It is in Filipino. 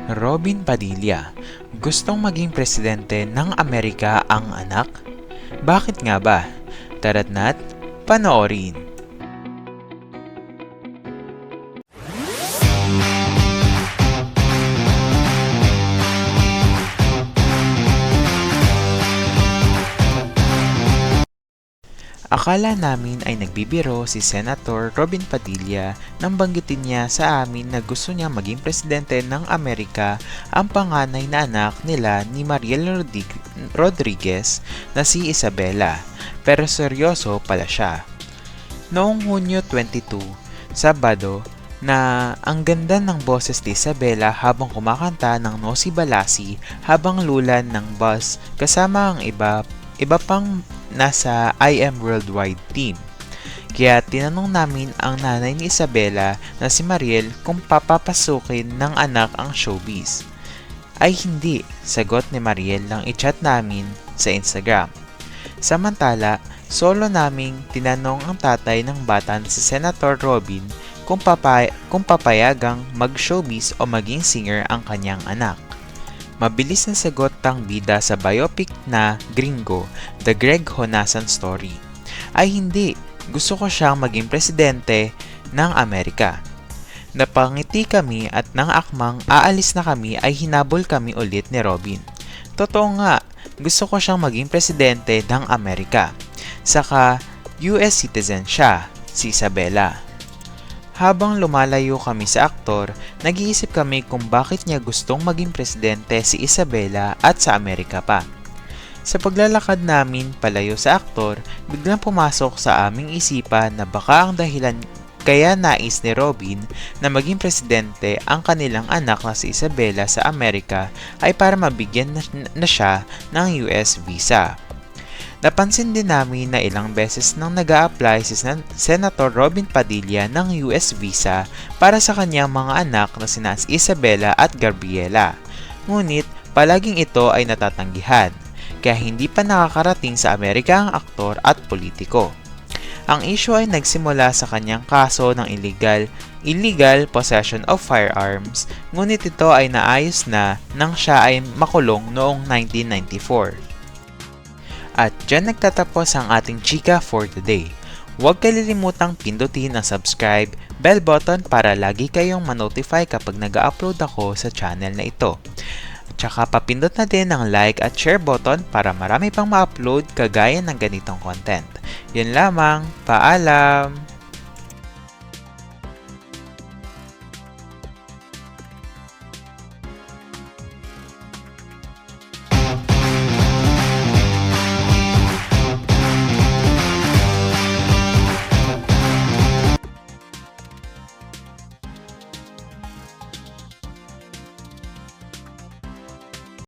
Robin Padilla, gustong maging presidente ng Amerika ang anak? Bakit nga ba? Tara't na't panoorin. Akala namin ay nagbibiro si Senator Robin Padilla nang banggitin niya sa amin na gusto niya maging presidente ng Amerika ang panganay na anak nila ni Mariel Rodriguez na si Isabela. Pero seryoso pala siya. Noong Hunyo 22, Sabado, na ang ganda ng boses ni Isabela habang kumakanta ng Nosy Balasi habang lulan ng bus kasama ang iba pang nasa I Am Worldwide team. Kaya tinanong namin ang nanay ni Isabela na si Mariel kung papapasukin ng anak ang showbiz. Ay hindi, sagot ni Mariel lang i-chat namin sa Instagram. Samantala, solo naming tinanong ang tatay ng bata si Senator Robin kung papayagang mag-showbiz o maging singer ang kanyang anak. Mabilis na sagot ang bida sa biopic na Gringo, The Greg Honasan Story. Ay hindi, gusto ko siyang maging presidente ng Amerika. Napangiti kami at nang akmang aalis na kami ay hinabol kami ulit ni Robin. Totoo nga, gusto ko siyang maging presidente ng Amerika. Saka US citizen siya, si Isabela. Habang lumalayo kami sa aktor, nag-iisip kami kung bakit niya gustong maging presidente si Isabela at sa Amerika pa. Sa paglalakad namin palayo sa aktor, biglang pumasok sa aming isipan na baka ang dahilan kaya nais ni Robin na maging presidente ang kanilang anak na si Isabela sa Amerika ay para mabigyan na siya ng US visa. Napansin din namin na ilang beses nang nag-a-apply si Senator Robin Padilla ng US visa para sa kanyang mga anak na sina Isabela at Gabriela. Ngunit palaging ito ay natatanggihan, kaya hindi pa nakakarating sa Amerika ang aktor at politiko. Ang issue ay nagsimula sa kanyang kaso ng illegal possession of firearms, ngunit ito ay naayos na nang siya ay makulong noong 1994. At dyan nagtatapos ang ating chika for today. Huwag kalilimutang pindutin ang subscribe bell button para lagi kayong manotify kapag nag-upload ako sa channel na ito. At saka papindot na din ang like at share button para marami pang ma-upload kagaya ng ganitong content. Yun lamang, paalam!